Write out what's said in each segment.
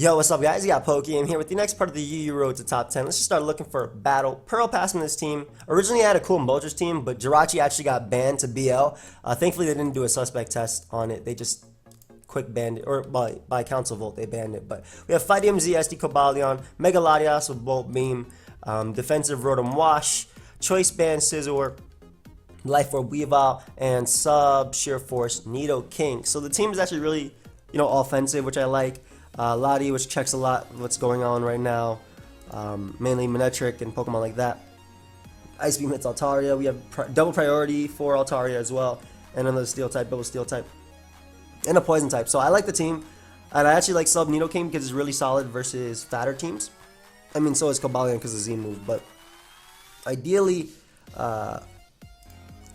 Yo, what's up, guys? You got Pokeaim here with the next part of the UU Road to Top 10. Let's just start looking for a battle. Pearl passed from this team. Originally, I had a cool Moltres team, but Jirachi actually got banned to BL. Thankfully, they didn't do a suspect test on it. They just quick banned it, or by council vote, they banned it. But we have PokeaimMD, SD Cobalion, Mega Latias with Bolt Beam, Defensive Rotom Wash, Choice Band Scizor, Life Orb Weavile, and Sub Sheer Force Nidoking. So the team is actually really, offensive, which I like. Lottie, which checks a lot of what's going on right now, mainly Manectric and Pokemon like that. Ice Beam hits Altaria. We have double priority for Altaria as well, and another Steel type, double Steel type, and a Poison type. So I like the team, and I actually like Sub Nidoking because it's really solid versus fatter teams. I mean, so is Cobalion because of Z move, but ideally,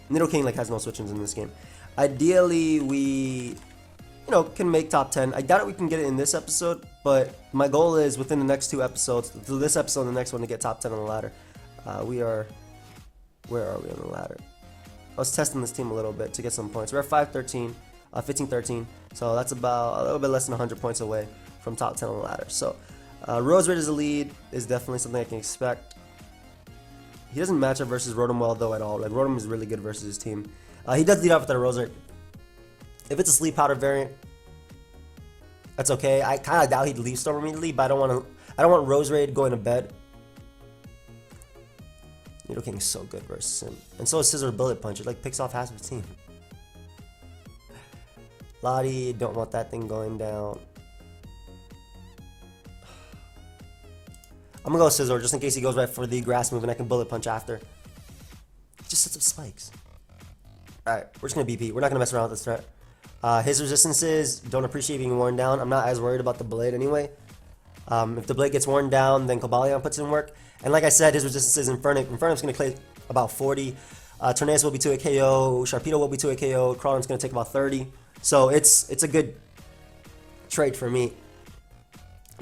Nidoking has no switch-ins in this game. Ideally, we can make top 10. I doubt it we can get it in this episode, but my goal is within the next two episodes, through this episode and the next one, to get top 10 on the ladder. Where are we on the ladder? I was testing this team a little bit to get some points. We're at 513, 15-13, so that's about a little bit less than 100 points away from top 10 on the ladder. So, Roserade as a lead is definitely something I can expect. He doesn't match up versus Rotom well, though, at all. Rotom is really good versus his team. He does lead off with a Roserade. If it's a Sleep Powder variant, that's okay. I kind of doubt he'd Leaf Storm immediately, but I don't want Roserade going to bed. Nidoking is so good versus him, and so is Scizor Bullet Punch. It picks off half of his team. Lottie, don't want that thing going down. I'm gonna go Scizor just in case he goes right for the grass move and I can Bullet Punch after. He just sets up spikes. Alright, we're just gonna BP. We're not gonna mess around with this threat. His resistances don't appreciate being worn down. I'm not as worried about the blade anyway. If the blade gets worn down, then Cobalion puts in work. And like I said, his resistances Infernip. Infernip's going to play about 40. Tornadus will be 2 KO. Sharpedo will be 2 KO. Crawdon's going to take about 30. So it's a good trade for me.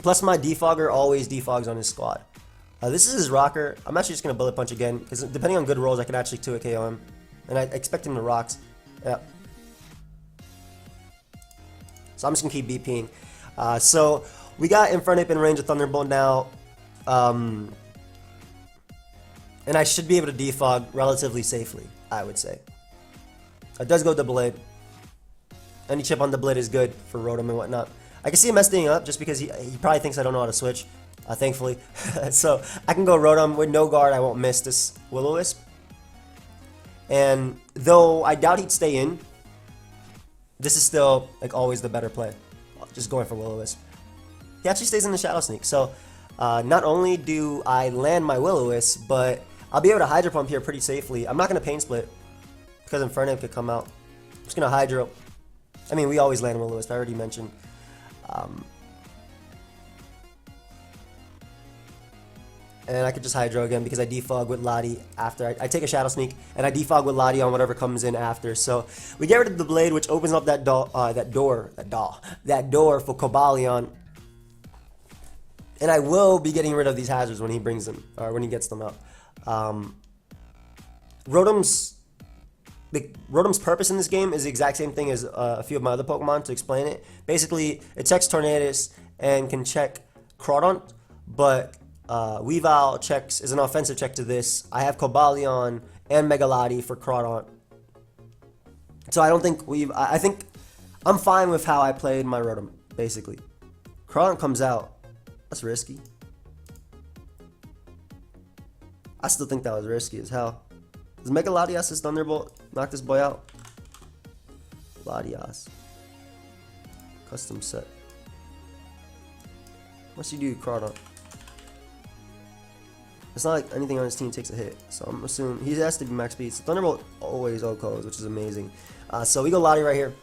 Plus my Defogger always defogs on his squad. This is his rocker. I'm actually just going to Bullet Punch again, because depending on good rolls, I can actually 2 KO him. And I expect him to rocks. Yeah. So I'm just going to keep BPing. So we got Infernip in range of Thunderbolt now. And I should be able to defog relatively safely, I would say. It does go Double Blade. Any chip on the blade is good for Rotom and whatnot. I can see him messing up just because he probably thinks I don't know how to switch, thankfully. So I can go Rotom with no guard. I won't miss this Will-O-Wisp. And though I doubt he'd stay in, this is still always the better play. Just going for Will-O-Wisp. He actually stays in the Shadow Sneak. So not only do I land my Will-O-Wisp, but I'll be able to Hydro Pump here pretty safely. I'm not going to Pain Split because Infernip could come out. I'm just going to Hydro. I mean, we always land Will-O-Wisp, I already mentioned. And I could just Hydro again because I defog with Lottie after. I take a Shadow Sneak and I defog with Lottie on whatever comes in after. So we get rid of the blade, which opens up that door for Cobalion. And I will be getting rid of these hazards when he brings them, or when he gets them up. Rotom's purpose in this game is the exact same thing as a few of my other Pokemon. To explain it, basically it checks Tornadus and can check Crawdon, but Weavile is an offensive check to this. I have Cobalion and Mega Lottie for Crawdon, so I don't think I think I'm fine with how I played my Rotom. Basically, Crawdon comes out. That's risky. I still think that was risky as hell. Does Mega Latias' Thunderbolt knock this boy out? Latias. Custom set. What's you do, Crawdon? It's not like anything on his team takes a hit, so I'm assuming he has to be max speed. So Thunderbolt always OHKOs, which is amazing. So we go Lottie right here.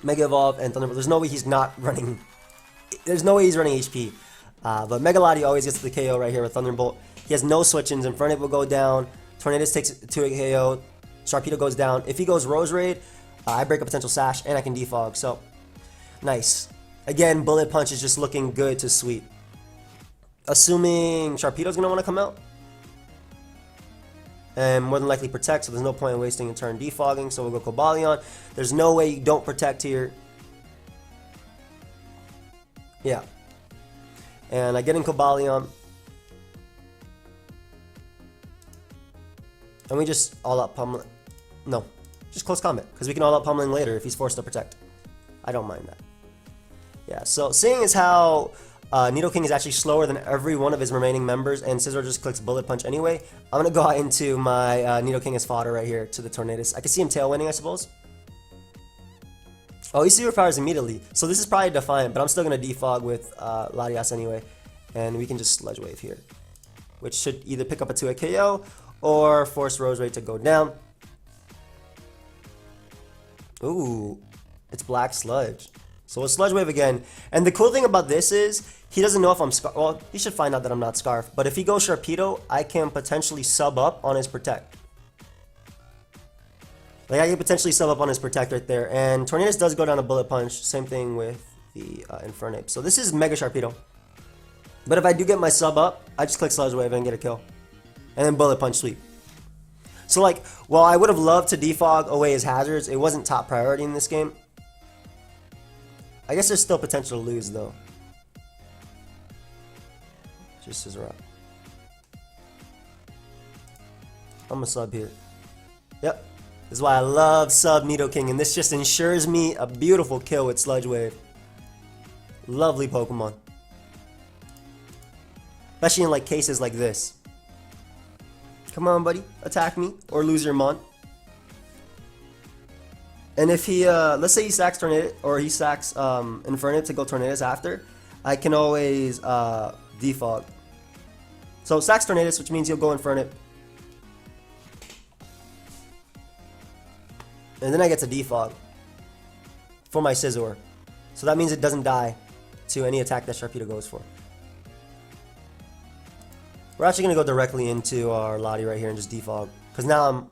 Mega Evolve and Thunderbolt. There's no way he's not running. There's no way he's running HP. But Mega Lottie always gets the KO right here with Thunderbolt. He has no switch-ins. Infernip will go down. Tornadus takes 2 KO. Sharpedo goes down. If he goes Roserade, I break a potential Sash and I can defog. So, nice. Again, Bullet Punch is just looking good to sweep. Assuming Sharpedo's going to want to come out. And more than likely protect, so there's no point in wasting a turn defogging. So we'll go Cobalion. There's no way you don't protect here. Yeah. And I get in Cobalion. And we just all out pummeling. No, just close combat. Because we can all out pummeling later if he's forced to protect. I don't mind that. Yeah, so seeing as how Nidoking is actually slower than every one of his remaining members, and Scizor just clicks Bullet Punch anyway, I'm going to go out into my Nidoking as fodder right here to the Tornadus. I can see him tailwinding, I suppose. Oh, he superpowers immediately, so this is probably Defiant, but I'm still going to defog with Latias anyway, and we can just Sludge Wave here, which should either pick up a 2-hit KO or force Roserade to go down. Ooh, it's Black Sludge. So we'll Sludge Wave again. And the cool thing about this is, he doesn't know if I'm Scarf. Well, he should find out that I'm not Scarf. But if he goes Sharpedo, I can potentially sub up on his Protect. Like, I can potentially sub up on his Protect right there. And Tornadus does go down a Bullet Punch. Same thing with the Infernape. So this is Mega Sharpedo. But if I do get my sub up, I just click Sludge Wave and get a kill. And then Bullet Punch Sweep. So, like, while I would have loved to defog away his hazards, it wasn't top priority in this game. I guess there's still potential to lose, though. Just as a wrap. I'm a sub here. Yep. This is why I love sub Nidoking, and this just ensures me a beautiful kill with Sludge Wave. Lovely Pokemon. Especially in like cases like this. Come on, buddy. Attack me or lose your Mon. And if he, let's say he sacks Tornadus, or he sacks Infernape to go Tornadus after, I can always defog. So sacks Tornadus, which means he'll go Infernape. And then I get to defog for my Scizor. So that means it doesn't die to any attack that Sharpedo goes for. We're actually going to go directly into our Lottie right here and just defog. Because now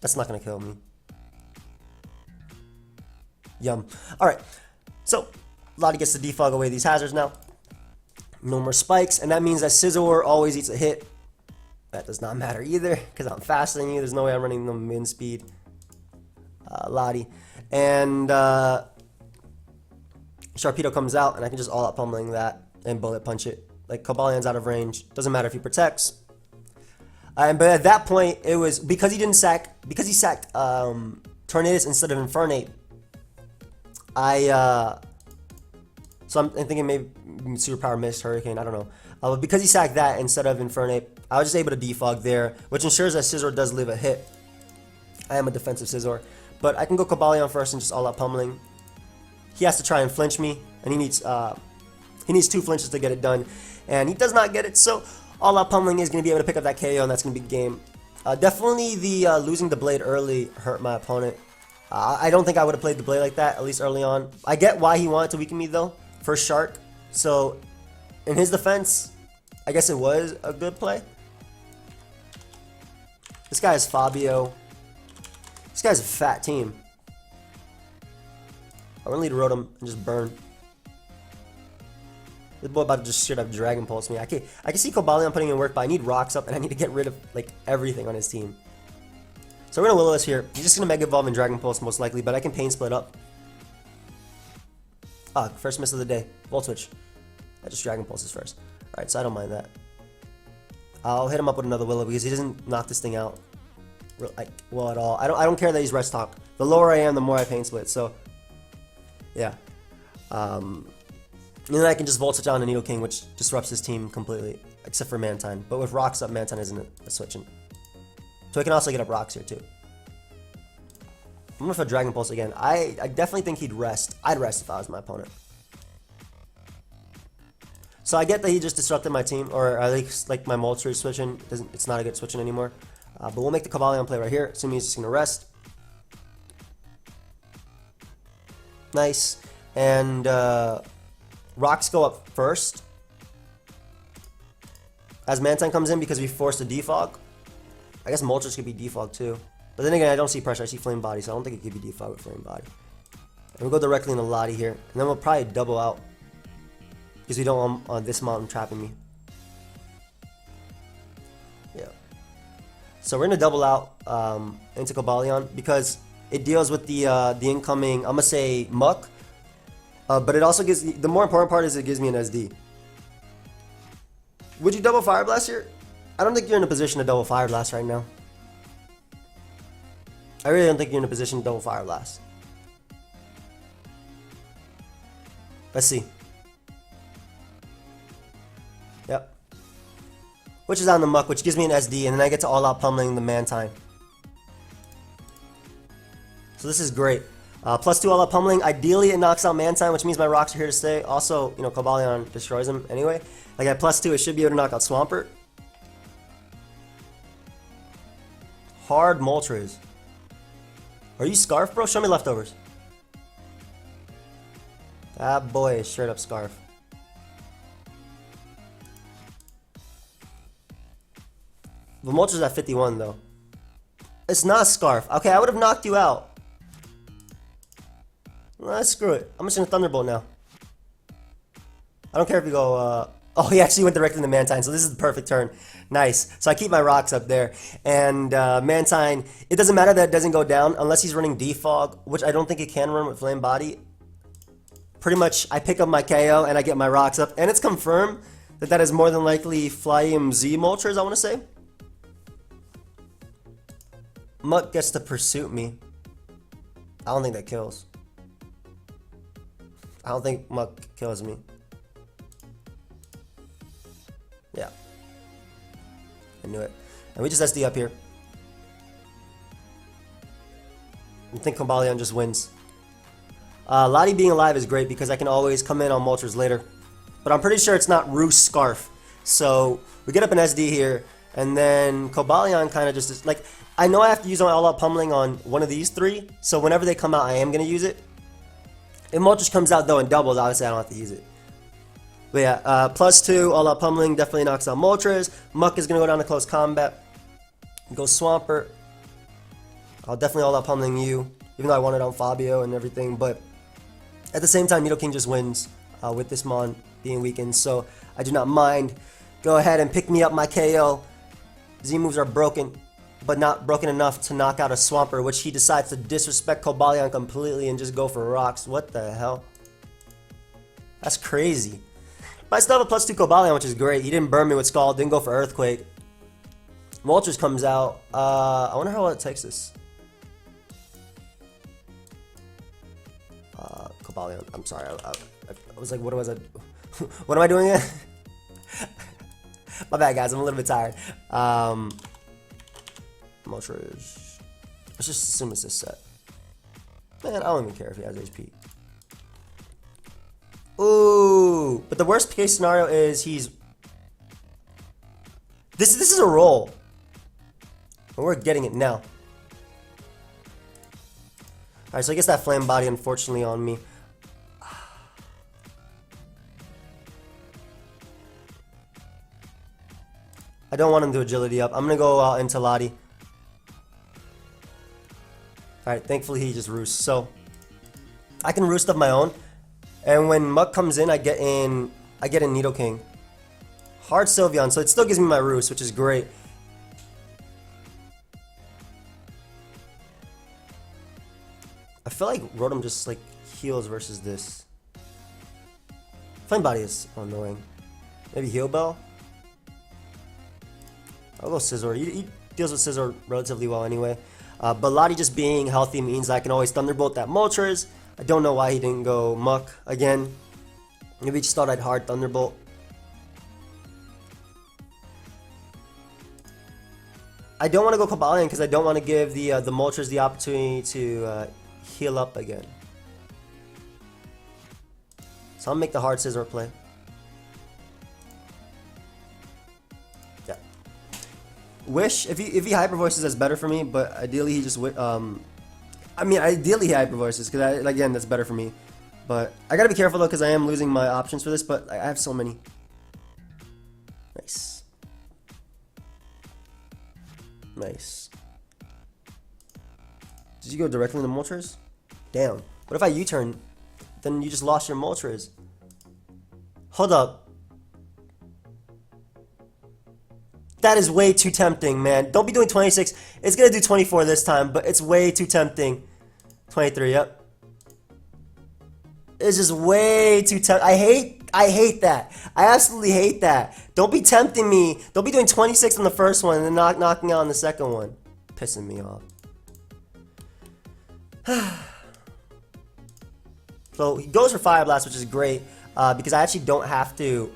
that's not going to kill me. Yum. Alright, so Lottie gets to defog away these hazards now. No more spikes, and that means that Scizor always eats a hit. That does not matter either, because I'm faster than you. There's no way I'm running the min speed. Lottie. And Sharpedo comes out, and I can just all out pummeling that and Bullet Punch it. Like, Cobalion's out of range. Doesn't matter if he protects. But at that point, it was because he didn't sack, because he sacked Tornadus instead of Infernape. So I'm thinking maybe Superpower Mist, Hurricane, I don't know. But because he sacked that instead of Infernape, I was just able to defog there, which ensures that Scizor does live a hit. I am a defensive Scizor. But I can go Cobalion first and just all out pummeling. He has to try and flinch me, and he needs 2 flinches to get it done. And he does not get it, so all out pummeling is going to be able to pick up that KO, and that's going to be game. Definitely the losing the blade early hurt my opponent. I don't think I would have played the blade like that, at least early on. I get why he wanted to weaken me, though, for Shark. So, in his defense, I guess it was a good play. This guy is Fabio. This guy's a fat team. I'm going to lead Rotom and just burn. This boy about to just straight up Dragon Pulse me. I can see Cobalion putting in work, but I need Rocks up, and I need to get rid of, like, everything on his team. So we're going to Will-O-Wisp here. He's just going to Mega Evolve and Dragon Pulse most likely, but I can Pain Split up. Ah, first miss of the day. Volt Switch. I just Dragon Pulses first. Alright, so I don't mind that. I'll hit him up with another Willow because he doesn't knock this thing out like well at all. I don't care that he's Rest Talk. The lower I am, the more I Pain Split, so yeah. And then I can just Volt Switch on to Nidoking, which disrupts his team completely, except for Mantine. But with Rocks up, Mantine isn't a switching. So I can also get up Rocks here too. I'm going for Dragon Pulse again. I definitely think he'd rest. I'd rest if I was my opponent. So I get that he just disrupted my team, or at least like my Moltres switching. It's not a good switching anymore. But we'll make the Cobalion play right here, assuming he's just going to rest. Nice. And Rocks go up first. As Mantine comes in because we forced a defog. I guess Moltres could be defog too. But then again, I don't see pressure. I see Flame Body, so I don't think it could be defog with Flame Body. And we'll go directly into Lottie here. And then we'll probably double out. Because we don't want this mountain trapping me. Yeah. So we're going to double out into Cobalion because it deals with the incoming, I'm going to say, Muck. But it also gives, the more important part is it gives me an SD. Would you double Fire Blast here? I don't think you're in a position to double Fire Blast right now. I really don't think you're in a position to double Fire Blast. Let's see. Yep. Which is on the Muck, which gives me an SD, and then I get to all-out pummeling the Mantine. So this is great. +2 all-out pummeling. Ideally, it knocks out Mantine, which means my rocks are here to stay. Also, you know, Cobalion destroys him anyway. Like at +2, it should be able to knock out Swampert. Hard Moltres. Are you Scarf, bro? Show me leftovers. That boy is straight up Scarf. The Moltres at 51 though. It's not Scarf. Okay, I would have knocked you out. Nah, screw it. I'm just gonna Thunderbolt now. I don't care if you go, oh, he actually went directly to Mantine, so this is the perfect turn. Nice. So I keep my rocks up there. And Mantine, it doesn't matter that it doesn't go down unless he's running Defog, which I don't think it can run with Flame Body. Pretty much, I pick up my KO and I get my rocks up. And it's confirmed that that is more than likely PokeaimMD Moltres, I want to say. Muck gets to Pursuit me. I don't think that kills. I don't think Muck kills me. Yeah. I knew it. And we just SD up here. I think Cobalion just wins. Lottie being alive is great because I can always come in on Moltres later. But I'm pretty sure it's not Roost Scarf. So we get up an SD here. And then Cobalion kind of just, like, I know I have to use my all-out pummeling on one of these three. So whenever they come out, I am going to use it. If Moltres comes out though and doubles, obviously I don't have to use it. But yeah, +2, all-out pummeling definitely knocks out Moltres. Muck is going to go down to close combat. Go Swampert. I'll definitely all-out pummeling you, even though I wanted on Fabio and everything. But at the same time, Nidoking just wins with this Mon being weakened. So I do not mind. Go ahead and pick me up my KO. Z-moves are broken, but not broken enough to knock out a Swampert, which he decides to disrespect Cobalion completely and just go for rocks. What the hell? That's crazy. But I still have a +2 Cobalion, which is great. He didn't burn me with Scald, didn't go for Earthquake. Moltres comes out. I wonder how well it takes this. Cobalion. I'm sorry. I was like, what was I? What am I doing here? My bad, guys. I'm a little bit tired. Moltres. Let's just assume it's this set. Man, I don't even care if he has HP. Ooh, but the worst case scenario is he's. This is a roll. And we're getting it now. Alright, so I guess that Flame Body unfortunately on me. I don't want him to agility up. I'm gonna go into Lottie. Alright, thankfully he just roosts. So I can roost of my own. And when Muck comes in, I get in Nidoking. Hard Sylveon, so it still gives me my roost, which is great. I feel like Rotom just like heals versus this. Flame Body is annoying. Maybe Heal Bell? I'll go Scizor. He deals with Scizor relatively well anyway. But Lottie just being healthy means I can always Thunderbolt that Moltres. I don't know why he didn't go Muck again. Maybe he just thought I'd hard Thunderbolt. I don't want to go Cobalion because I don't want to give the Moltres the opportunity to heal up again. So I'll make the hard Scizor play. Yeah. Wish if he Hyper Voices, that's better for me. But ideally he just I mean, ideally he Hyper Voices because again that's better for me. But I gotta be careful though because I am losing my options for this. But I have so many. Nice. Nice. Did you go directly into Moltres? Damn. What if I U-turn? Then you just lost your Moltres. Hold up. That is way too tempting, man. Don't be doing 26. It's gonna do 24 this time, but it's way too tempting. 23, yep. It's just way too tempting. I hate that. I absolutely hate that. Don't be tempting me. Don't be doing 26 on the first one and then knocking out on the second one. Pissing me off. So he goes for Fire Blast, which is great because I actually don't have to.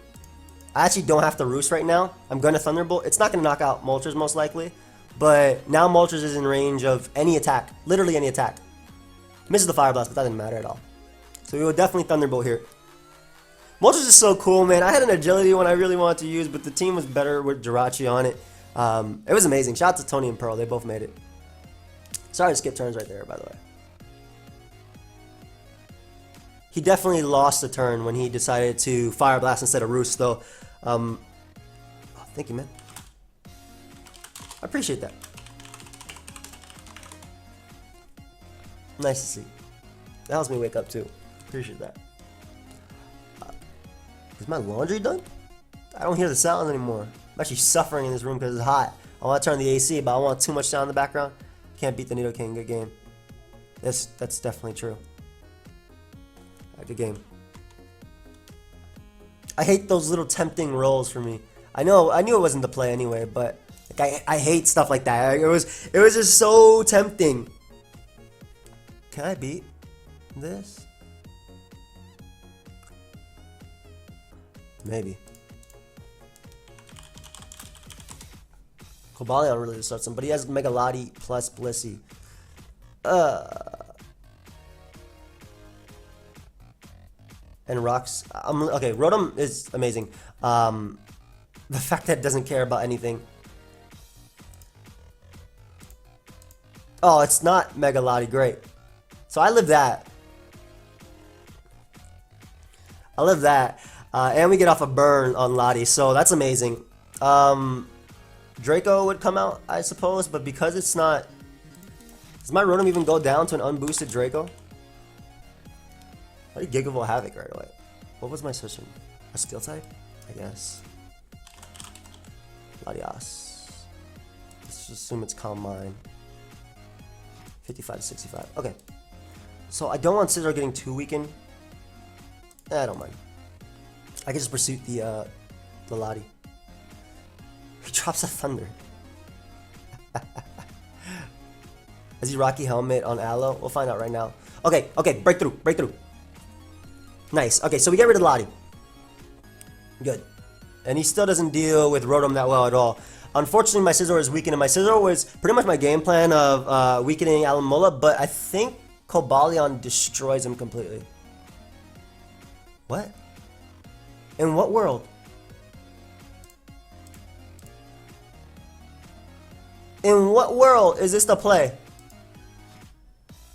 Roost right now. I'm going to Thunderbolt. It's not going to knock out Moltres most likely, but now Moltres is in range of any attack, literally any attack. Misses the Fire Blast, but that didn't matter at all. So we will definitely Thunderbolt here. Moltres is so cool, man. I had an agility one I really wanted to use, but the team was better with Jirachi on it. It was amazing. Shout out to Tony and Pearl. They both made it. Sorry to skip turns right there, by the way. He definitely lost a turn when he decided to Fire Blast instead of Roost, though. Oh, thank you, man. I appreciate that. Nice to see. That helps me wake up, too. Appreciate that. Is my laundry done? I don't hear the sounds anymore. I'm actually suffering in this room because it's hot. I want to turn the AC, but I want too much sound in the background. Can't beat the Nidoking. Good game. That's definitely true. Good game. I hate those little tempting rolls for me. I knew it wasn't the play anyway, but like, I hate stuff like that. It was just so tempting. Can I beat this? Maybe. Cobalion really starts him, but he has Mega Lottie plus Blissey. And Rocks. Okay, Rotom is amazing. The fact that it doesn't care about anything. Oh, it's not Mega Lottie. Great. So I live that. And we get off a burn on Lottie, so that's amazing. Draco would come out, I suppose, but because it's not... Does my Rotom even go down to an unboosted Draco? Why did Gigavolt Havoc right away? What was my switching? A Steel type? I guess. Latias. Let's just assume it's Calm Mind. 55 to 65. Okay. So I don't want Scizor getting too weakened. I don't mind. I can just pursue the Lottie. He drops a Thunder. Is he Rocky Helmet on Aloe? We'll find out right now. Okay, breakthrough. Nice. Okay, so we get rid of Lottie. Good. And he still doesn't deal with Rotom that well at all. Unfortunately, my Scizor is weakened, and my Scizor was pretty much my game plan of weakening Alomola, but I think Cobalion destroys him completely. What? In what world? In what world is this the play?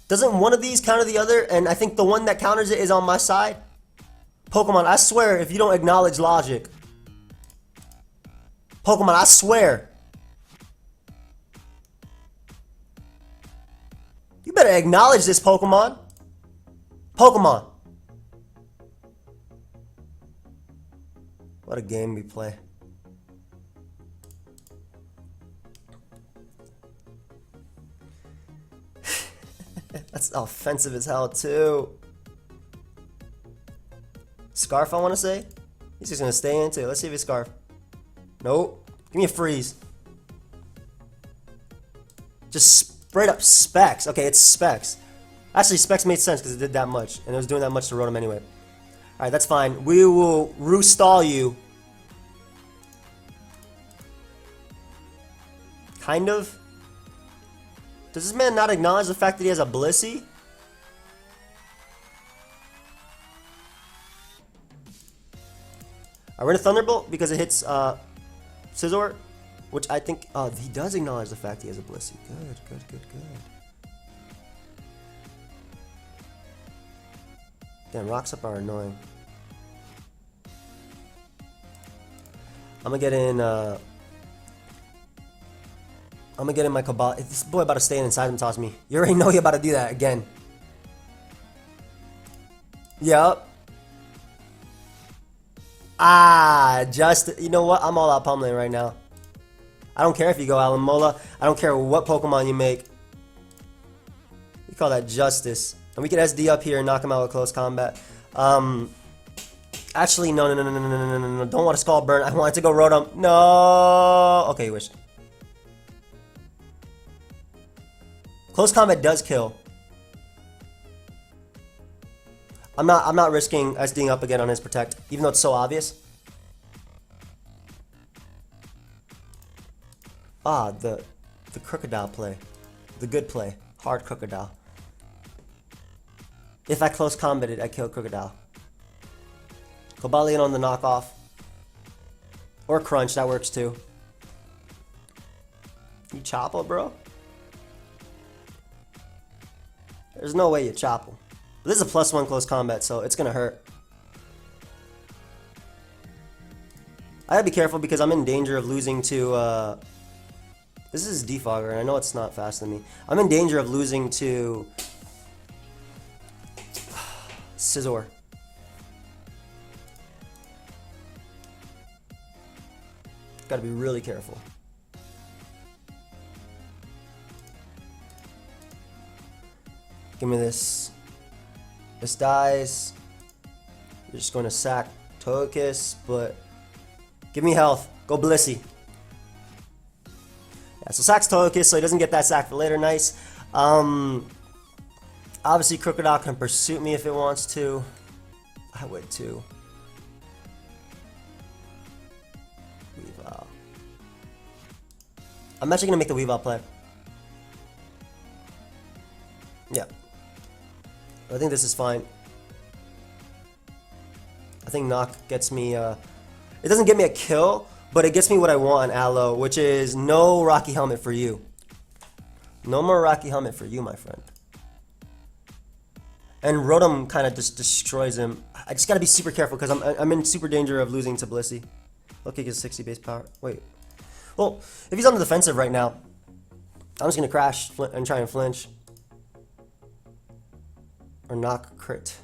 Doesn't one of these counter the other? And I think the one that counters it is on my side. Pokemon, I swear, if you don't acknowledge logic. Pokemon, I swear. You better acknowledge this, Pokemon. Pokemon. What a game we play. That's offensive as hell, too. Scarf, I want to say. He's just going to stay into it. Let's see if it's Scarf. Nope. Give me a freeze. Just straight up Specs. Okay, it's Specs. Actually, Specs made sense because it did that much. And it was doing that much to Rotom anyway. Alright, that's fine. We will Roostall you. Kind of. Does this man not acknowledge the fact that he has a Blissey? We're going to Thunderbolt because it hits Scizor, which I think he does acknowledge the fact he has a Blissey. Good. Damn, Rocks Up are annoying. I'm gonna get in my Cobalt. This boy about to stay inside and toss me. You already know he about to do that again. Yup. You know what? I'm all out pummeling right now. I don't care if you go Alomola. I don't care what Pokemon you make. We call that justice. And we can SD up here and knock him out with close combat. Actually, no, no, no, no, no, no, no, no, no. Don't want to Skull Burn. I wanted to go Rotom. No. Okay, you wish. Close combat does kill. I'm not risking SDing up again on his Protect, even though it's so obvious. Ah, the Crocodile play. The good play. Hard Crocodile. If I close combated, I kill Crocodile. Cobalion on the knockoff. Or Crunch, that works too. You Chopple, bro? There's no way you Chopple. This is a +1 close combat, so it's gonna hurt. I gotta be careful because I'm in danger of losing to, this is Defogger, and I know it's not faster than me. I'm in danger of losing to Scizor. Gotta be really careful. Give me this. This dies. You're just going to sack Togekiss, but give me health. Go Blissey. Yeah, so sacks Togekiss, so he doesn't get that sack for later. Nice. Obviously, Crocodile can pursuit me if it wants to. I would too. Weavile. I'm actually going to make the Weavile play. Yeah. I think this is fine. I think Knock gets me, it doesn't get me a kill, but it gets me what I want on Aloe, which is no Rocky Helmet for you. No more Rocky Helmet for you, my friend. And Rotom kind of just destroys him. I just gotta be super careful because I'm in super danger of losing to Blissey. Low kick is 60 base power. Wait. Well, if he's on the defensive right now, I'm just gonna crash and try and flinch. Or Knock crit.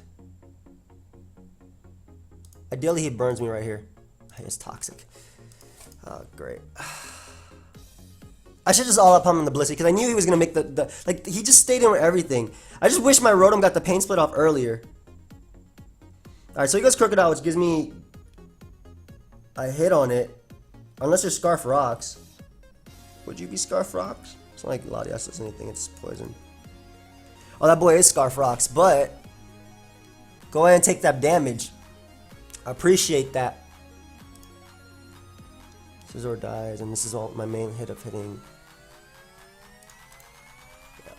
Ideally, he burns me right here. It's toxic. Oh, great. I should just all up him on the Blissey because I knew he was gonna make the like he just stayed in with everything. I just wish my Rotom got the pain split off earlier. Alright, so he goes Crocodile, which gives me a hit on it. Unless you're Scarf Rocks. Would you be Scarf Rocks? It's not like Latias does anything, it's poison. Oh, that boy is Scarf Rocks, but go ahead and take that damage. I appreciate that. Scizor dies, and this is all my main hit of hitting. Yeah.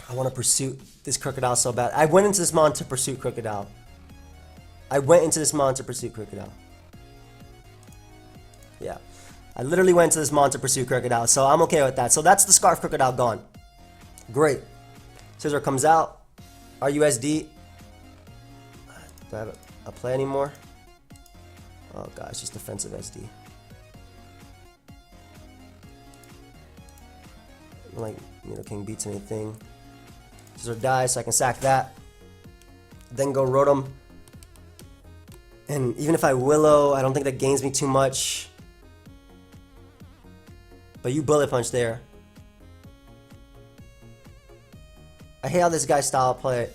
I want to pursue this Crocodile so bad. I went into this mon to pursue Crocodile. Yeah. I literally went to this mon to pursue Crocodile, so I'm okay with that. So that's the Scarf Crocodile gone. Great. Scizor comes out. RUSD. Do I have a play anymore? Oh god, it's just defensive SD. Like, Nidoking beats anything. Scizor dies, so I can sack that. Then go Rotom. And even if I Willow, I don't think that gains me too much. But you Bullet Punch there. I hate how this guy's style play.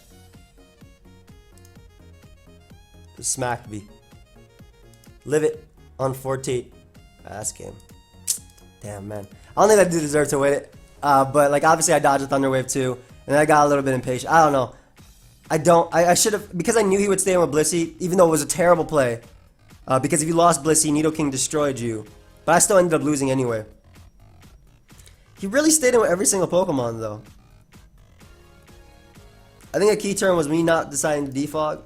Smacked me. Live it on 14. Ass game. Damn, man. I don't think that dude deserved to win it. But, like, obviously I dodged a Thunder Wave too. And I got a little bit impatient. I don't know. I should have, because I knew he would stay in with Blissey, even though it was a terrible play. Because if you lost Blissey, Nidoking destroyed you. But I still ended up losing anyway. He really stayed in with every single Pokemon, though. I think a key turn was me not deciding to defog.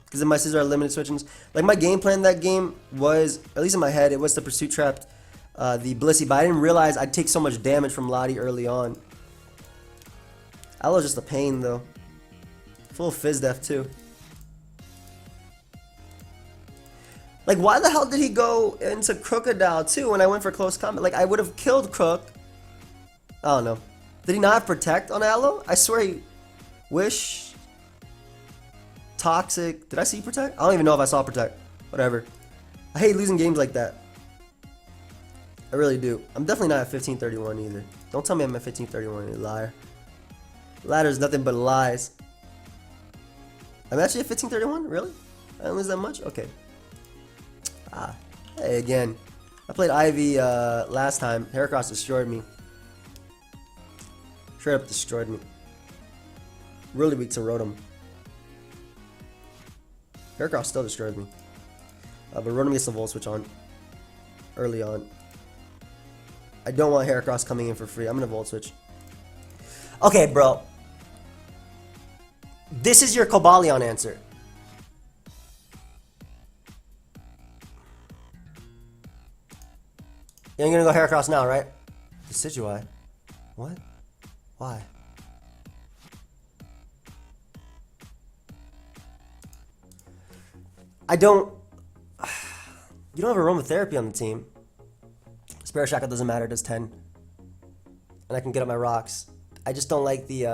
Because in my Scizor are limited switchings. Like, my game plan in that game was, at least in my head, it was to Pursuit Trap the Blissey. But I didn't realize I'd take so much damage from Lottie early on. Aloe's just a pain, though. Full Fizz Def, too. Like, why the hell did he go into Crocodile, too, when I went for close combat? Like, I would have killed Crook. I don't know. Did he not have Protect on Aloe? I swear he... Wish... Toxic... Did I see Protect? I don't even know if I saw Protect. Whatever. I hate losing games like that. I really do. I'm definitely not at 1531 either. Don't tell me I'm at 1531, you liar. Ladder's nothing but lies. I'm actually at 1531. Really? I didn't lose that much. Okay. Hey, again. I played Ivy last time. Heracross destroyed me. Straight up destroyed me. Really weak to Rotom. Heracross still destroyed me. But Rotom gets the Volt Switch on. Early on. I don't want Heracross coming in for free. I'm gonna Volt Switch. Okay, bro. This is your Cobalion answer. You're gonna go Heracross now, right? Decidueye. What? Why? I don't... You don't have aromatherapy on the team. Spare Shackle doesn't matter, it does 10. And I can get up my rocks. I just don't like the,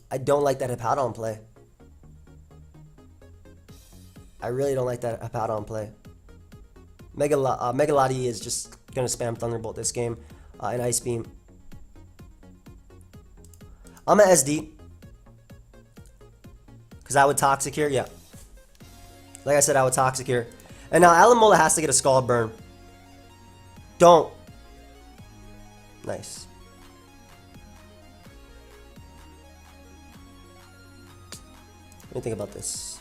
I don't like that Hippowdon play. I really don't like that Hippowdon play. Megalodi is just gonna spam Thunderbolt this game, and Ice Beam. I'm at SD. Because I would Toxic here, yeah. Like I said, I would Toxic here. And now Alamola has to get a Scald Burn. Don't. Nice. What do you think about this?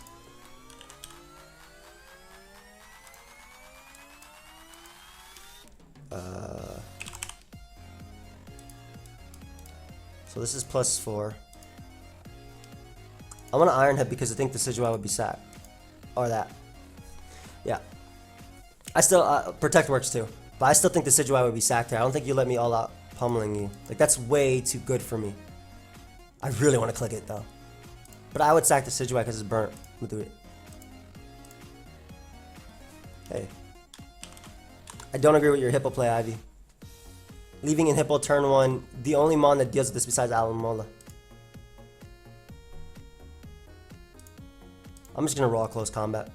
So this is +4. I want to Iron Head because I think the Decidueye would be sacked. Or that. Yeah. I still, Protect works too. But I still think the Decidueye would be sacked here. I don't think you let me all out pummeling you. Like, that's way too good for me. I really want to click it though. But I would sack the Decidueye because it's burnt. We'll do it. Hey. I don't agree with your Hippo play, Ivy. Leaving in Hippo turn 1, the only Mon that deals with this besides Alamola. I'm just gonna Raw Close Combat.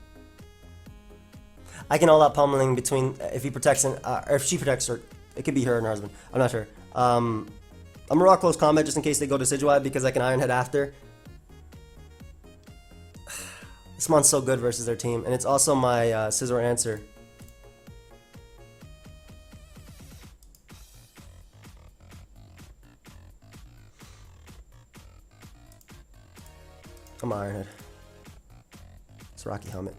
I can all out pummeling between, if he protects, or if she protects her, it could be her and her husband. I'm not sure. I'm gonna Raw Close Combat just in case they go to Decidueye because I can Iron Head after. This Mon's so good versus their team, and it's also my Scissor answer. I'm Iron Head. It's Rocky Helmet.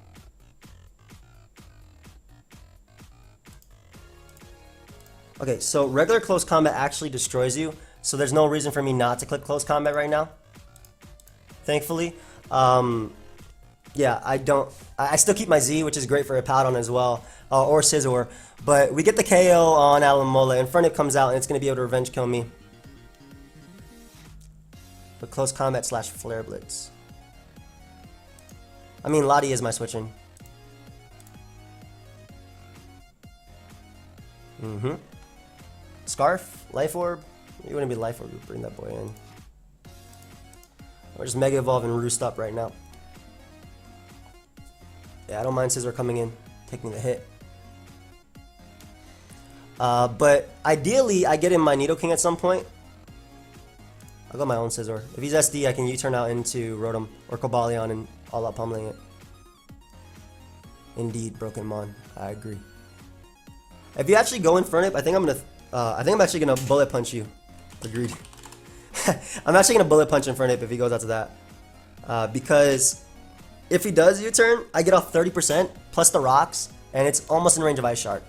Okay, so regular close combat actually destroys you, so there's no reason for me not to click close combat right now. Thankfully. Yeah, I still keep my Z, which is great for Hippowdon as well, or Scizor, but we get the KO on Alamola, and Fernip comes out, and it's going to be able to revenge kill me. But close combat / Flare Blitz. I mean, Lottie is my switching. Scarf? Life Orb? You wouldn't be Life Orb, you'd bring that boy in. Or just Mega Evolve and Roost up right now. Yeah, I don't mind Scizor coming in, taking the hit. But ideally, I get in my Nidoking at some point. I'll go my own Scizor. If he's SD, I can U-turn out into Rotom or Cobalion and all out pummeling it. Indeed, Broken Mon. I agree. If you actually go in Fernip, I think I'm actually gonna Bullet Punch you. Agreed. I'm actually gonna Bullet Punch in Fernip if he goes out to that. Because if he does U-turn, I get off 30% plus the rocks, and it's almost in range of Ice Shard.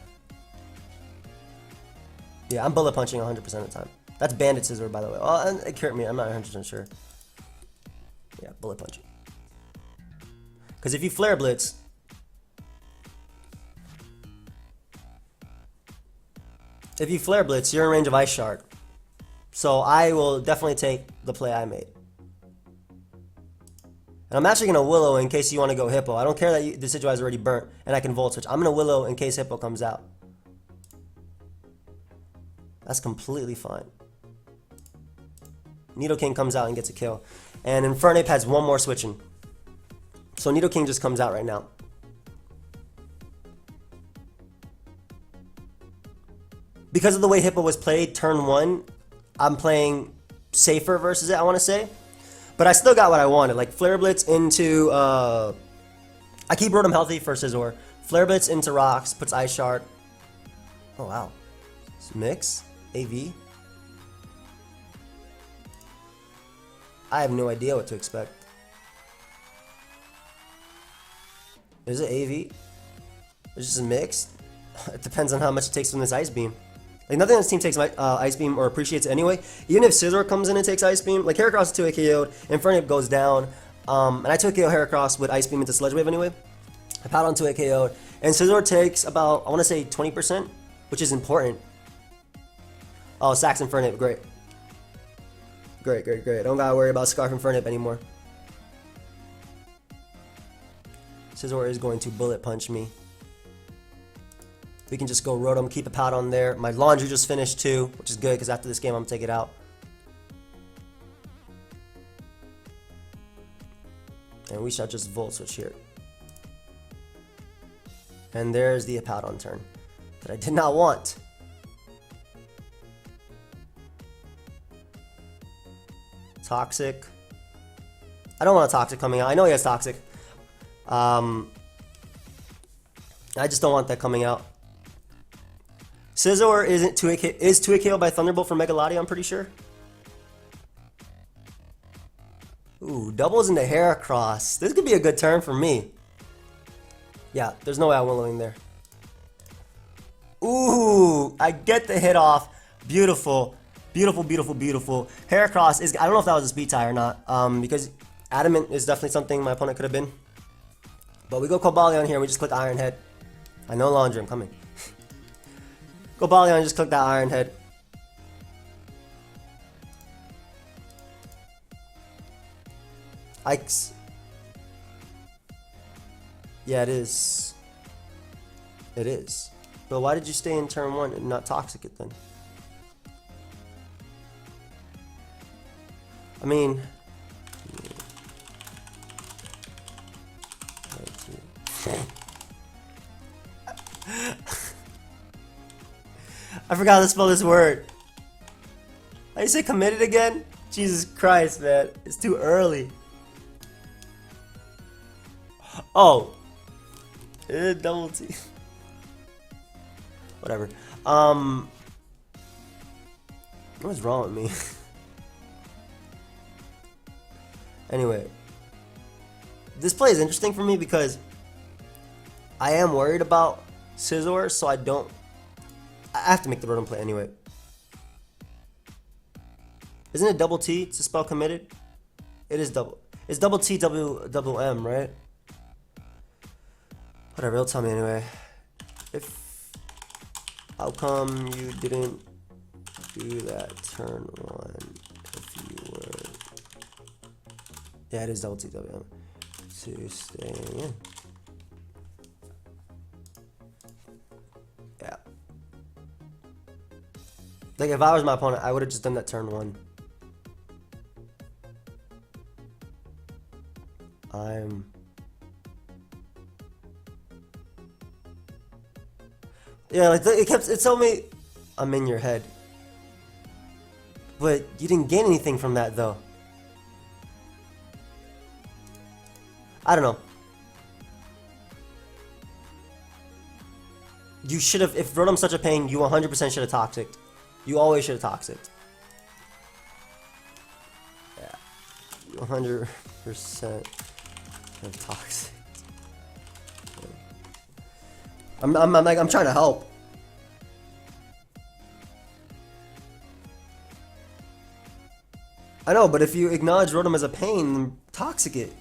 Yeah, I'm Bullet Punching 100% of the time. That's Bandit Scizor, by the way. Oh, and it hurt me. I'm not 100% sure. Yeah, Bullet Punch. Because if you Flare Blitz, you're in range of Ice Shard. So I will definitely take the play I made. And I'm actually going to Willow in case you want to go Hippo. I don't care that the Decidueye is already burnt and I can Volt Switch. I'm going to Willow in case Hippo comes out. That's completely fine. Nidoking comes out and gets a kill. And Infernape has one more switching. So Nidoking just comes out right now. Because of the way Hippo was played, turn 1, I'm playing safer versus it, I want to say. But I still got what I wanted. Like Flare Blitz into I keep Rotom healthy for Scizor. Flare Blitz into Rocks, puts Ice Shard. Oh wow. Mix? AV? I have no idea what to expect. Is it AV? It's just a mix? It depends on how much it takes from this Ice Beam. Like nothing on this team takes Ice Beam or appreciates it anyway. Even if Scizor comes in and takes Ice Beam, like Heracross is 2 KO'd, Infernape goes down. And I 2 KO Heracross with Ice Beam into Sludge Wave anyway. I pound on 2 KO'd. And Scizor takes about, I want to say 20%, which is important. Oh, Sax Infernape, great. Great. Don't gotta worry about Scarf Infernape anymore. Scizor is going to Bullet Punch me. We can just go Rotom, keep a pad on there. My laundry just finished too, which is good because after this game I'm gonna take it out. And we shall just Volt Switch here. And there's the Apoudon turn that I did not want. Toxic. I don't want a Toxic coming out. I know he has Toxic. I just don't want that coming out. Scizor is 2 KO by Thunderbolt for Mega Latios, I'm pretty sure. Ooh, doubles into Heracross. This could be a good turn for me. Yeah, there's no way I'm willowing there. Ooh, I get the hit off. Beautiful. Beautiful. Heracross is, I don't know if that was a speed tie or not, because Adamant is definitely something my opponent could have been. But we go Cobalion here, we just click Iron Head. I know Laundry, I'm coming. Go Cobalion, just click that Iron Head. Ike's. Yeah, it is. It is. But why did you stay in turn 1 and not Toxic it then? I mean... I forgot to spell this word. How you say committed again? Jesus Christ, man. It's too early. Oh. Double T. Whatever. What's wrong with me? Anyway. This play is interesting for me because I am worried about Scizor, so I have to make the Rotom play anyway. Isn't it double T to spell committed? It is double. It's double T, double M, right? Whatever, it'll tell me anyway. How come you didn't do that turn 1 if you were... Yeah, it is double T, double M. To stay in. Yeah. Like, if I was my opponent, I would have just done that turn 1. Yeah, like, it told me, I'm in your head. But you didn't gain anything from that, though. I don't know. You should have, if Rotom's such a pain, you 100% should have Toxic'd. You always should have Toxic'd. Yeah. 100% have Toxic. I'm trying to help. I know, but if you acknowledge Rotom as a pain, then Toxic it.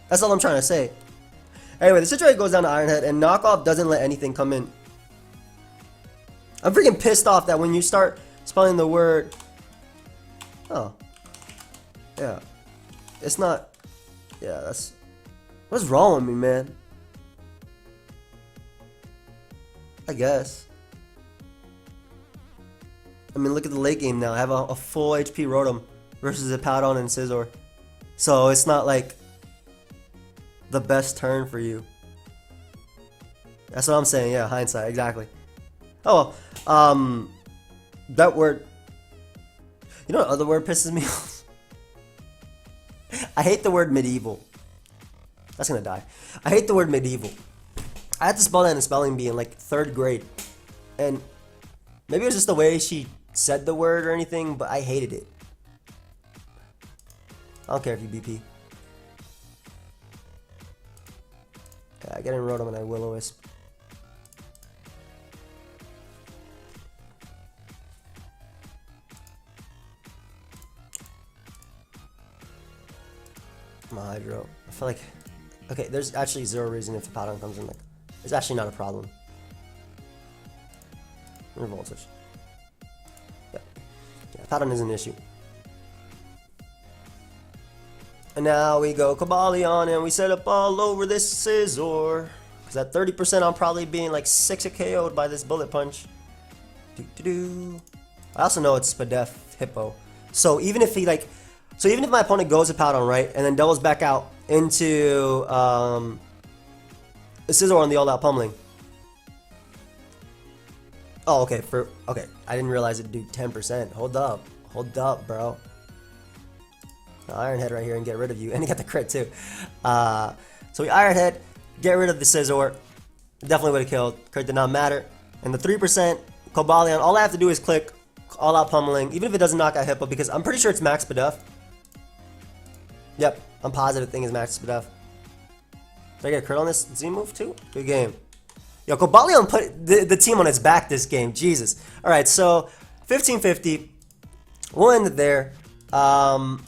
That's all I'm trying to say. Anyway, the situation goes down to Iron Head, and Knockoff doesn't let anything come in. I'm freaking pissed off that when you start spelling the word... Oh. Yeah. It's not... Yeah, that's... What's wrong with me, man? I guess. I mean, look at the late game now. I have a full HP Rotom versus a Apoudon and Scizor. So it's not like the best turn for you. That's what I'm saying. Yeah, hindsight. Exactly. Oh, well. That word... You know what other word pisses me off? I hate the word medieval. That's gonna die. I hate the word medieval. I had to spell that in a spelling bee in like 3rd grade. And maybe it was just the way she said the word or anything, but I hated it. I don't care if you BP. Okay, I get in Rotom and I Will-O-Wisp. My Hydro. I feel like... Okay, there's actually 0 reason if the Pattern comes in. Like, it's actually not a problem. Voltage. Yeah. Yeah, Pattern is an issue. And now we go Cobalion and we set up all over this Scizor. Because at 30% I'm probably being like 6 KO'd by this Bullet Punch. I also know it's Spadef Hippo. So even if he like... So even if my opponent goes to Powder, right, and then doubles back out into a Scizor on the all-out pummeling. Oh, okay. Okay, I didn't realize it'd do 10%. Hold up, bro. Iron Head right here and get rid of you, and he got the crit too. So we Iron Head, get rid of the Scizor. Definitely would have killed. Crit did not matter. And the 3% Cobalion. All I have to do is click all-out pummeling, even if it doesn't knock out Hippo, because I'm pretty sure it's max Spadef. Yep, I'm positive thing is max Spadef. Did I get a crit on this Z move too? Good game. Yo, Cobalion put the team on its back this game. Jesus. Alright, so 1550. We'll end it there. Almost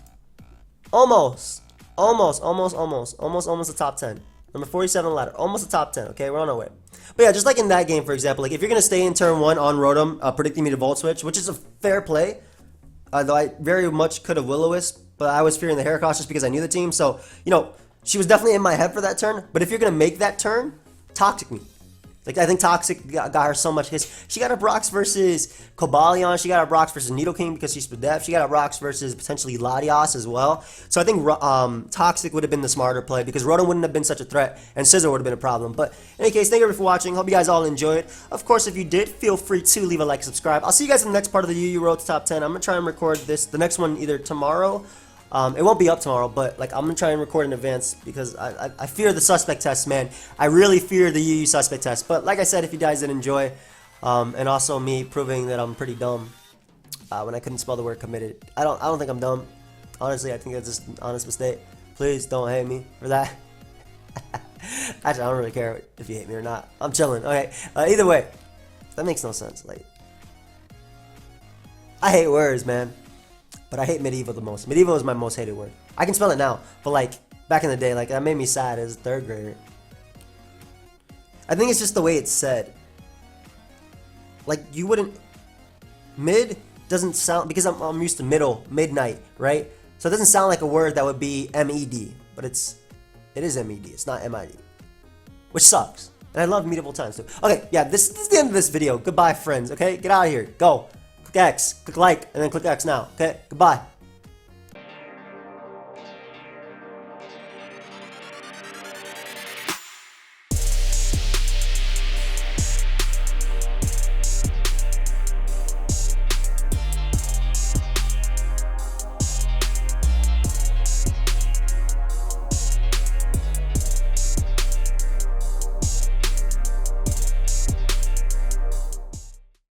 the top 10. Number 47 ladder. Almost the top 10. Okay, we're on our way. But yeah, just like in that game, for example, like if you're going to stay in turn 1 on Rotom, predicting me to Volt Switch, which is a fair play, though I very much could have Will-O-Wisp, but I was fearing the Heracross just because I knew the team. So, you know, she was definitely in my head for that turn. But if you're going to make that turn, Toxic me. Like, I think Toxic got her so much hits. She got her Brox versus Cobalion. She got her Brox versus Nidoking because she's Spadef. She got her Brox versus potentially Latios as well. So I think Toxic would have been the smarter play because Rotom wouldn't have been such a threat and Scizor would have been a problem. But in any case, thank you for watching. Hope you guys all enjoyed. Of course, if you did, feel free to leave a like, subscribe. I'll see you guys in the next part of the UU Road to Top 10. I'm going to try and record the next one either tomorrow. It won't be up tomorrow, but like I'm gonna try and record in advance because I fear the suspect test, man. I really fear the UU suspect test. But like I said, if you guys did enjoy, and also me proving that I'm pretty dumb when I couldn't spell the word committed. I don't think I'm dumb. Honestly, I think it's just an honest mistake. Please don't hate me for that. Actually, I don't really care if you hate me or not. I'm chilling. Okay. Either way, that makes no sense. Like, I hate words, man. But I hate medieval the most. Medieval is my most hated word. I can spell it now, but like back in the day, like that made me sad as a 3rd grader. I think it's just the way it's said. Like you wouldn't. Mid doesn't sound because I'm used to middle, midnight, right? So it doesn't sound like a word that would be MED, but it is MED. It's not MID, which sucks. And I love medieval times too. Okay, yeah, this is the end of this video. Goodbye, friends. Okay, get out of here. Go. Click X, click like, and then click X now. Okay, goodbye.